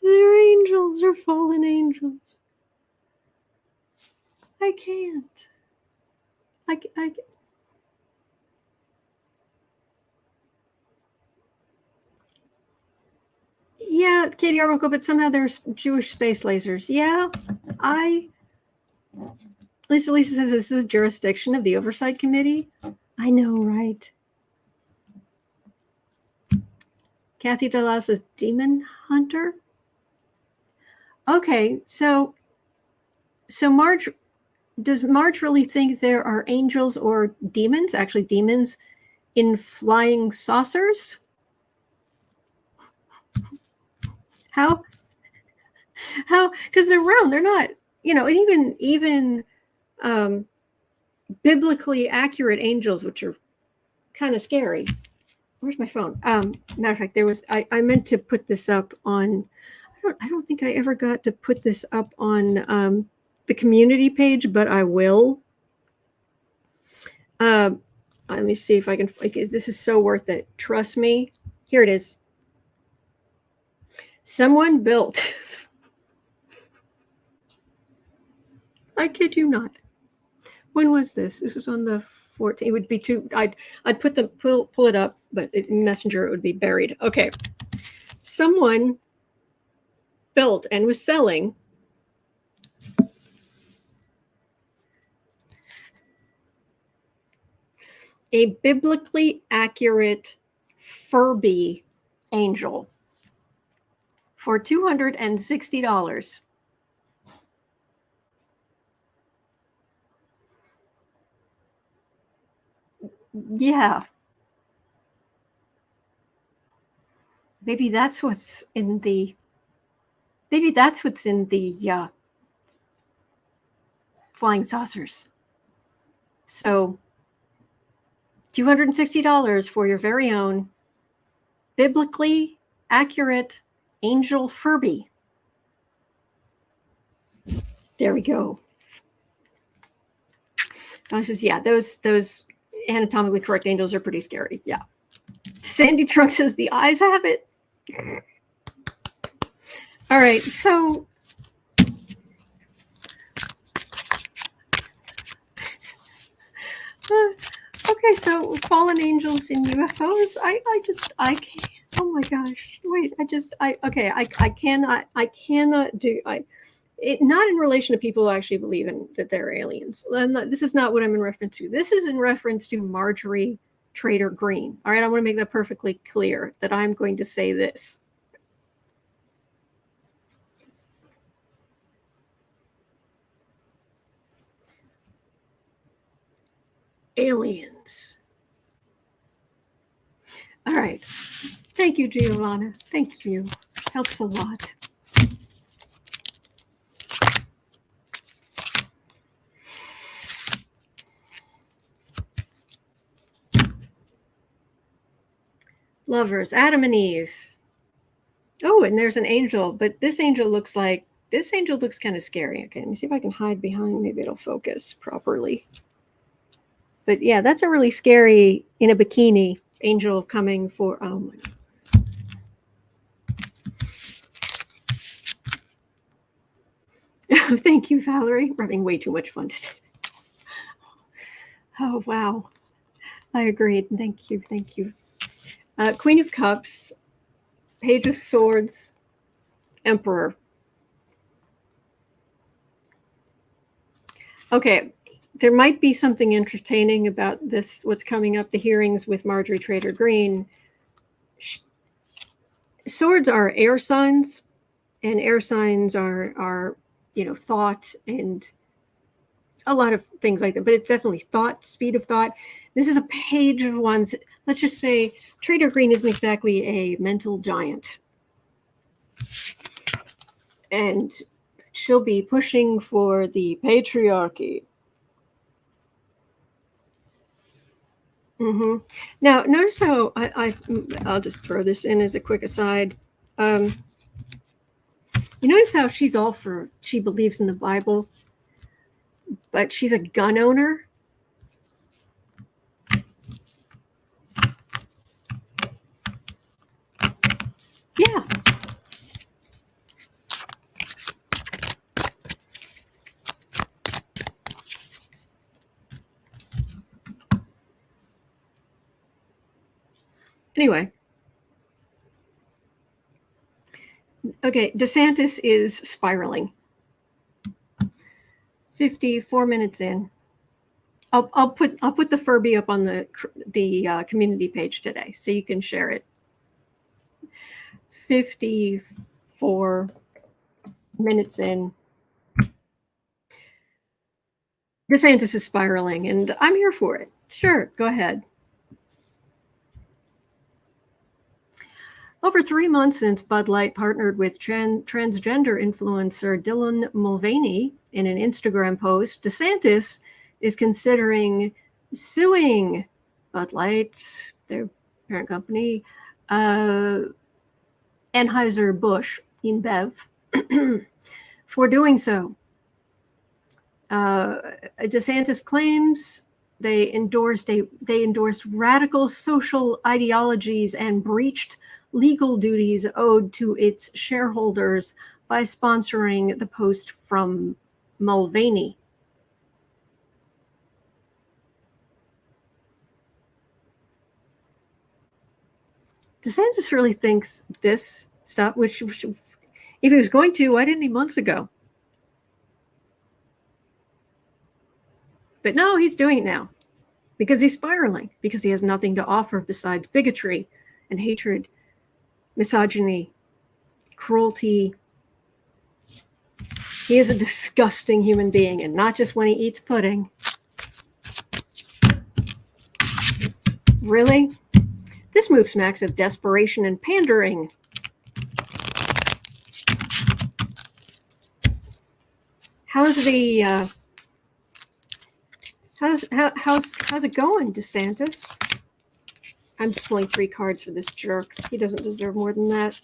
S1: They're angels or fallen angels. I can't. Yeah, Katie Arbuckle, but somehow there's Jewish space lasers. Yeah, Lisa says this is a jurisdiction of the Oversight Committee. I know, right? Kathy Delau says demon hunter. Okay, so Marge, does Marge really think there are angels or demons, actually demons, in flying saucers? How? Because they're round. They're not, and even biblically accurate angels, which are kind of scary. Where's my phone? Matter of fact, I meant to put this up on. I don't think I ever got to put this up on the community page, but I will. Let me see if I can. This is so worth it. Trust me. Here it is. Someone built. I kid you not. When was this? This was on the 14th. It would be too. I'd pull it up, but in Messenger it would be buried. Okay. Someone built and was selling a biblically accurate Furby angel for $260. Yeah. Maybe that's what's in the flying saucers. So $260 for your very own biblically accurate angel Furby. There we go. Says, yeah, those anatomically correct angels are pretty scary. Yeah. Sandy Trunk says the eyes have it. All right, so okay, so fallen angels in UFOs. I can't. Oh my gosh! Wait, I cannot do. Not in relation to people who actually believe that they're aliens. This is not what I'm in reference to. This is in reference to Marjorie Trader Green. All right, I want to make that perfectly clear that I'm going to say this. Aliens. All right. Thank you, Giovanna. Thank you. Helps a lot. Lovers, Adam and Eve. Oh, and there's an angel, but this angel looks kind of scary. Okay, let me see if I can hide behind. Maybe it'll focus properly. But yeah, that's a really scary, in a bikini, angel coming for, oh my God. Thank you, Valerie. We're having way too much fun today. Oh, wow. I agreed. Thank you. Thank you. Queen of Cups, Page of Swords, Emperor. Okay. There might be something entertaining about this, what's coming up, the hearings with Marjorie Trader Green. Swords are air signs, and air signs are thought and a lot of things like that, but it's definitely thought, speed of thought. This is a page of wands. Let's just say Trader Green isn't exactly a mental giant. And she'll be pushing for the patriarchy. Mm-hmm. Now, notice how I'll just throw this in as a quick aside. You notice how she believes in the Bible, but she's a gun owner. Yeah. Anyway. Okay, DeSantis is spiraling. 54 minutes in. I'll put the Furby up on the community page today, so you can share it. 54 minutes in. DeSantis is spiraling, and I'm here for it. Sure, go ahead. Over 3 months since Bud Light partnered with transgender influencer Dylan Mulvaney in an Instagram post, DeSantis is considering suing Bud Light, their parent company, Anheuser-Busch InBev, for doing so. DeSantis claims they endorsed radical social ideologies and breached legal duties owed to its shareholders by sponsoring the post from Mulvaney. DeSantis really thinks this stuff, which if he was going to, why didn't he months ago? But no, he's doing it now because he's spiraling, because he has nothing to offer besides bigotry and hatred, misogyny, cruelty. He is a disgusting human being, and not just when he eats pudding. Really? This move smacks of desperation and pandering. How's the how's it going, DeSantis? I'm just pulling 3 cards for this jerk. He doesn't deserve more than that.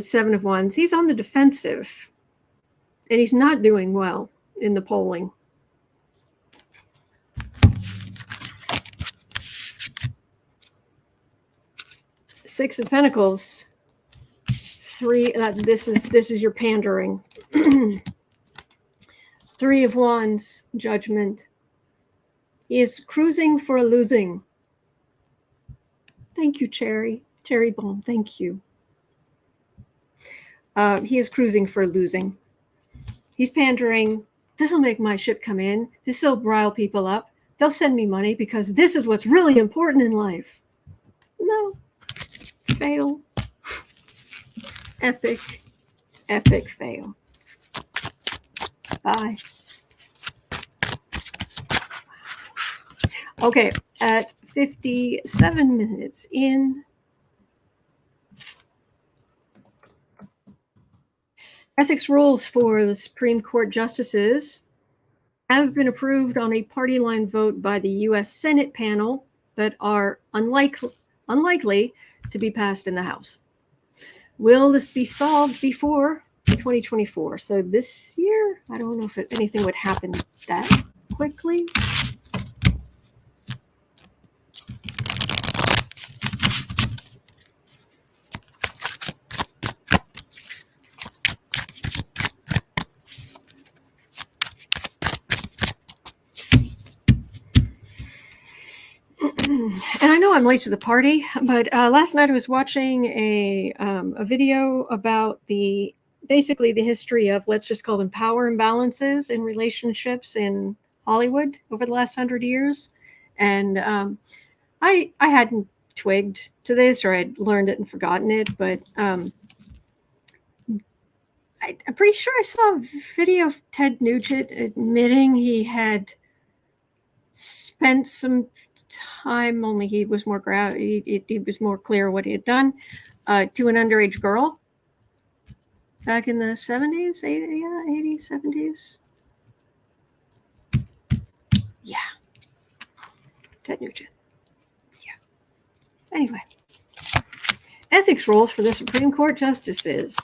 S1: Seven of Wands. He's on the defensive, and he's not doing well in the polling. Six of Pentacles. 3. This is your pandering. 3 of Wands. Judgment. He is cruising for a losing. Thank you, Cherry Bomb. Thank you. He is cruising for losing. He's pandering. This will make my ship come in. This will rile people up. They'll send me money because this is what's really important in life. No. Fail. Epic fail. Bye. Okay, at 57 minutes in. Ethics rules for the Supreme Court justices have been approved on a party line vote by the U.S. Senate panel, but are unlikely to be passed in the House. Will this be solved before 2024? So this year, I don't know if anything would happen that quickly. And I know I'm late to the party, but last night I was watching a video about basically the history of, let's just call them power imbalances in relationships in Hollywood over the last 100 years. And I hadn't twigged to this, or I'd learned it and forgotten it, but I'm pretty sure I saw a video of Ted Nugent admitting he had spent some time, only he was more he was more clear what he had done, to an underage girl back in the 70s, 80s, 70s. Yeah. Ted Nugent. Yeah. Anyway. Ethics rules for the Supreme Court justices.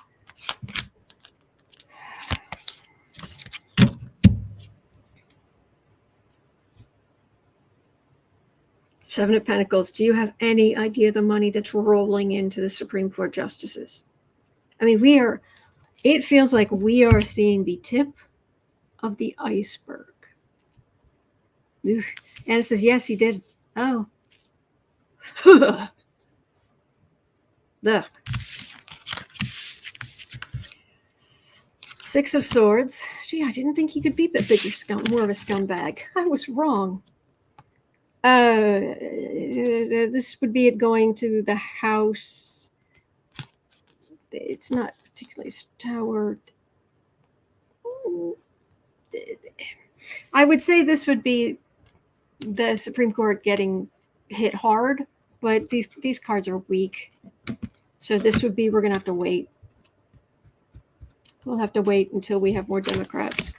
S1: Seven of Pentacles. Do you have any idea the money that's rolling into the Supreme Court justices? I mean, it feels like we are seeing the tip of the iceberg. And it says, yes, he did. Oh. The 6 of Swords. Gee, I didn't think he could be more of a scumbag. I was wrong. This would be it going to the House. It's not particularly towered. I would say this would be the Supreme Court getting hit hard, but these cards are weak. So this would be, we're going to have to wait. We'll have to wait until we have more Democrats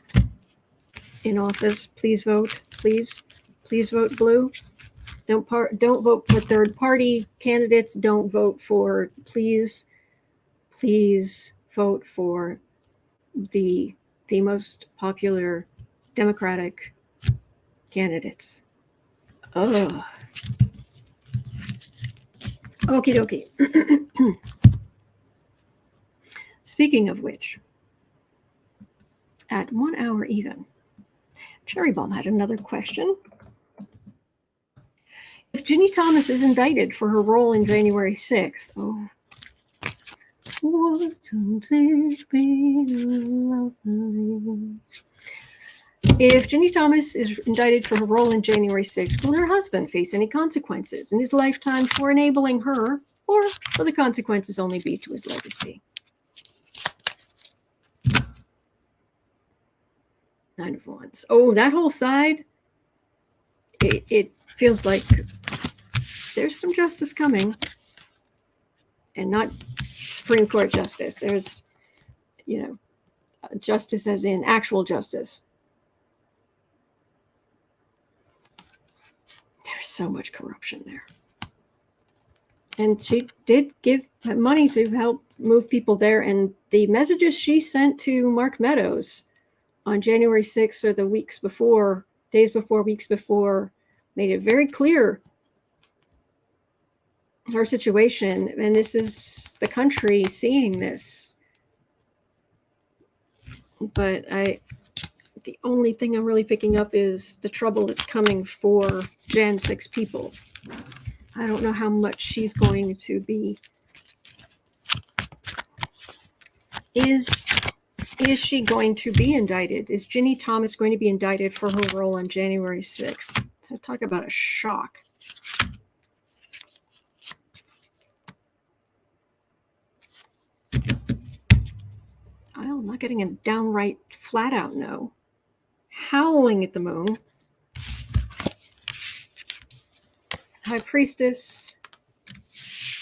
S1: in office. Please vote. Please vote blue. Don't vote for third party candidates. Don't vote for, please vote for the most popular Democratic candidates. Oh. Okie dokie. Speaking of which, at 1 hour even, Cherry Bomb had another question. Ginni Thomas is indicted for her role in January 6th, oh, wouldn't it be lovely? If Ginni Thomas is indicted for her role in January 6th, will her husband face any consequences in his lifetime for enabling her, or will the consequences only be to his legacy? Nine of Wands. Oh, that whole side, it feels like there's some justice coming, and not Supreme Court justice. There's, justice as in actual justice. There's so much corruption there. And she did give money to help move people there. And the messages she sent to Mark Meadows on January 6th or the weeks before, weeks before, made it very clear her situation. And this is the country seeing this. But the only thing I'm really picking up is the trouble that's coming for Jan 6 people. I don't know how much she's going to be. Is she going to be indicted? Is Ginni Thomas going to be indicted for her role on January 6th? Talk about a shock. I'm not getting a downright flat out no. Howling at the moon. High Priestess,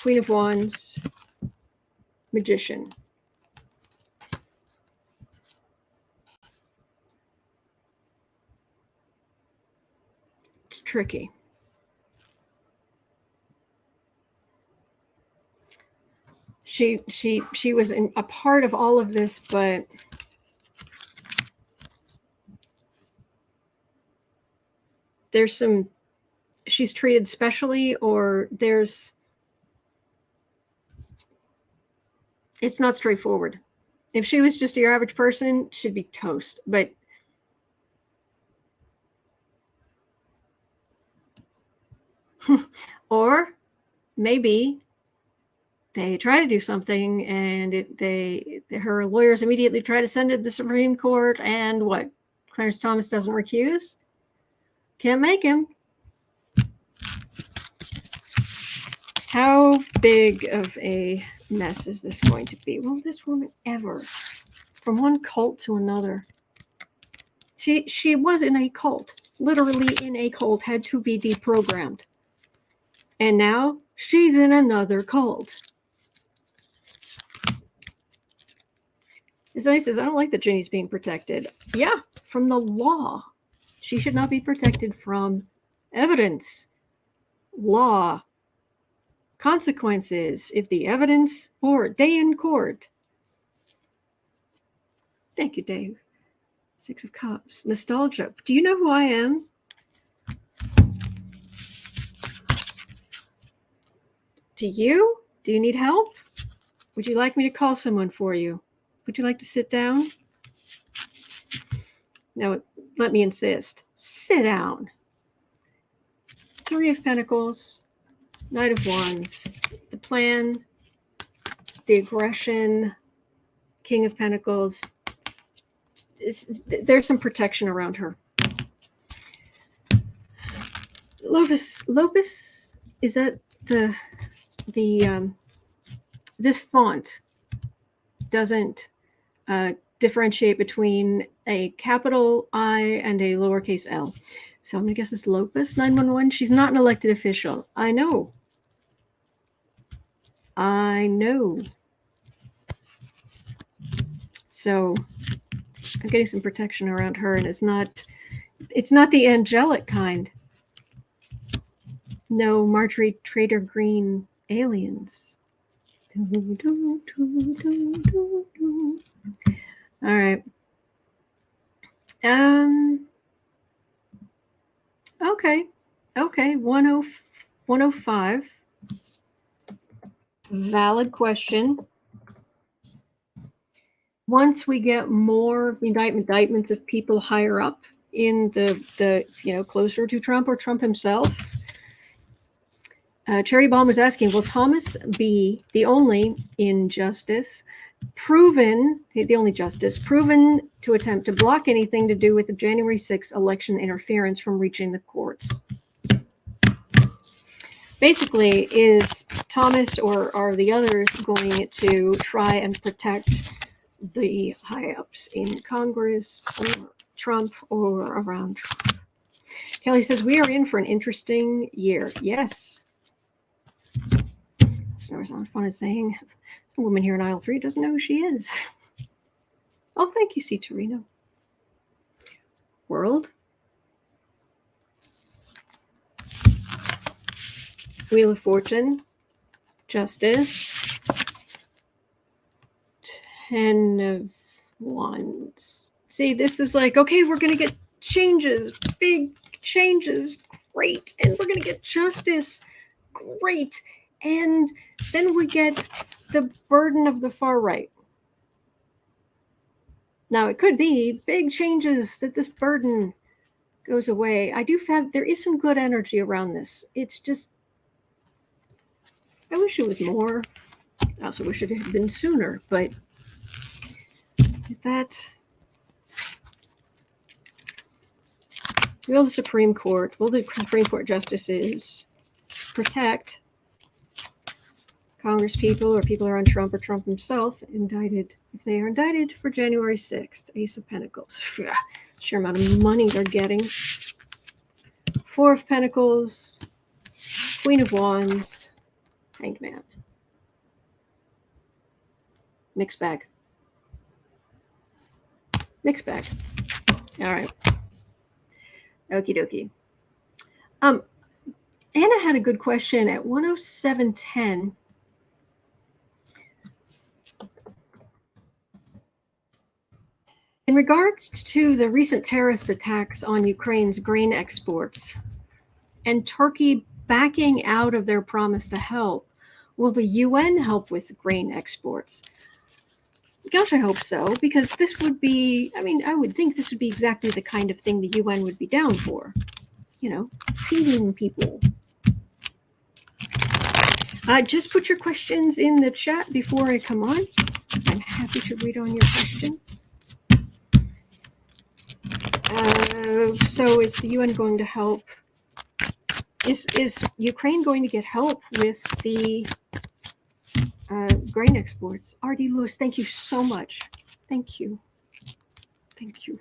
S1: Queen of Wands, Magician. It's tricky. She was a part of all of this, but there's some, she's treated specially, or it's not straightforward. If she was just your average person, she'd be toast. But or maybe they try to do something and her lawyers immediately try to send it to the Supreme Court, and what? Clarence Thomas doesn't recuse? Can't make him. How big of a mess is this going to be? Will this woman ever, from one cult to another? She was in a cult, literally in a cult, had to be deprogrammed. And now she's in another cult. As I says, I don't like that Ginni's being protected. Yeah, from the law. She should not be protected from evidence, law, consequences. If the evidence or day in court. Thank you, Dave. 6 of Cups. Nostalgia. Do you know who I am? Do you? Do you need help? Would you like me to call someone for you? Would you like to sit down? No, let me insist. Sit down. 3 of Pentacles, Knight of Wands, the plan, the aggression, King of Pentacles. There's some protection around her. Lopus, is that this font doesn't differentiate between a capital I and a lowercase l. So I'm going to guess it's Lopus 911. She's not an elected official. I know. So I'm getting some protection around her, and it's not the angelic kind. No, Marjorie Trader Green aliens. All right. Okay. 105. Valid question. Once we get more of the indictments of people higher up in the closer to Trump or Trump himself, Cherry Bomb was asking, will Thomas be the only injustice proven, the only justice proven to attempt to block anything to do with the January 6th election interference from reaching the courts? Basically, is Thomas or are the others going to try and protect the high-ups in Congress or Trump or around Trump? Kelly says, we are in for an interesting year. Yes. That's not fun as saying. A woman here in aisle 3 doesn't know who she is. Oh, thank you, C. Torino. World. Wheel of Fortune. Justice. 10 of Wands. See, this is like, okay, we're going to get changes, big changes, great. And we're going to get justice, great. And then we get the burden of the far right. Now, it could be big changes that this burden goes away. There is some good energy around this. It's just, I wish it was more. I also wish it had been sooner, but is that, will the Supreme Court justices protect Congress people or people who are on Trump or Trump himself indicted, if they are indicted for January 6th, Ace of Pentacles, sheer amount of money they're getting. 4 of Pentacles, Queen of Wands, Hanged Man. Mixed bag. Mixed bag. All right. Okie dokie. Anna had a good question at 107.10. In regards to the recent terrorist attacks on Ukraine's grain exports and Turkey backing out of their promise to help, will the UN help with grain exports? Gosh, I hope so, because this would be, I would think this would be exactly the kind of thing the UN would be down for. You know, feeding people. Just put your questions in the chat before I come on. I'm happy to read on your questions. So is the UN going to help? Is Ukraine going to get help with the grain exports? R.D. Lewis, thank you so much. Thank you. Thank you.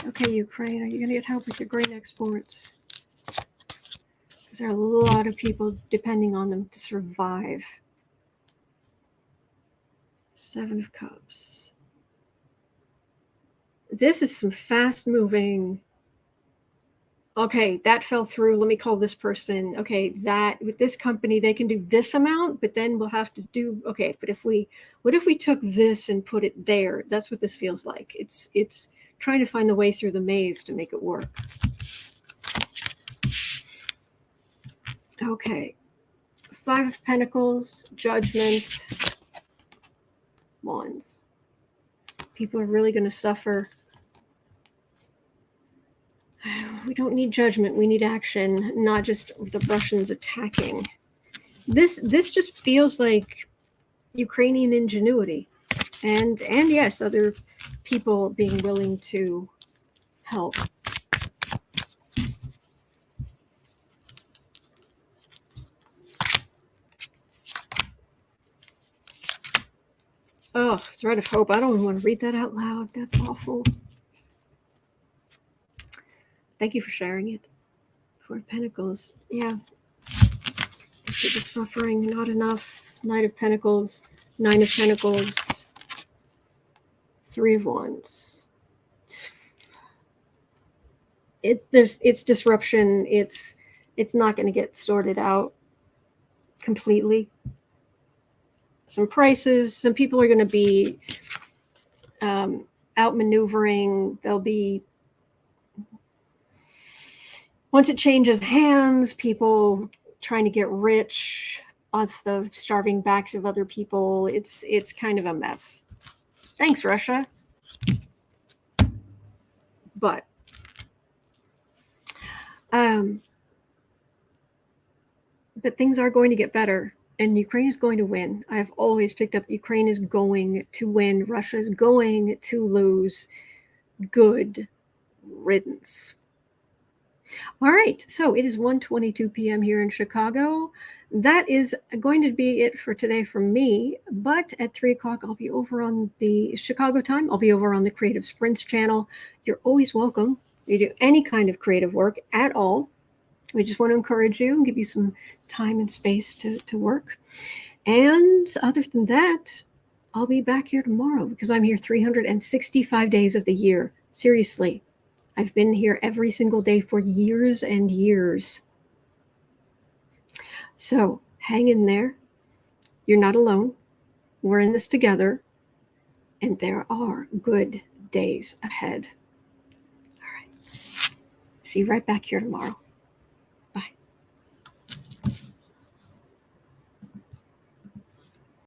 S1: Okay, Ukraine, are you going to get help with your grain exports? Because there are a lot of people depending on them to survive. 7 of Cups. This is some fast-moving. Okay, that fell through. Let me call this person. Okay, that with this company, they can do this amount, but then we'll have to do, okay, but what if we took this and put it there? That's what this feels like. It's trying to find the way through the maze to make it work. Okay, 5 of Pentacles, Judgment, Wands. People are really going to suffer. We don't need judgment. We need action, not just the Russians attacking. This just feels like Ukrainian ingenuity, and yes, other people being willing to help. Oh, Thread of Hope. I don't even want to read that out loud. That's awful. Thank you for sharing it. 4 of Pentacles. Yeah. People suffering, not enough. Knight of Pentacles. 9 of Pentacles. 3 of Wands. It's disruption. It's not going to get sorted out completely. Some prices. Some people are going to be outmaneuvering. They'll be, once it changes hands, people trying to get rich off the starving backs of other people. It's kind of a mess. Thanks, Russia. But But things are going to get better, and Ukraine is going to win. I've always picked up Ukraine is going to win. Russia is going to lose. Good riddance. All right, so it is 1:22 p.m. here in Chicago. That is going to be it for today from me, but at 3 o'clock, I'll be over on the Chicago time. I'll be over on the Creative Sprints channel. You're always welcome. You do any kind of creative work at all. We just want to encourage you and give you some time and space to work. And other than that, I'll be back here tomorrow because I'm here 365 days of the year. Seriously. I've been here every single day for years and years. So hang in there. You're not alone. We're in this together. And there are good days ahead. All right. See you right back here tomorrow.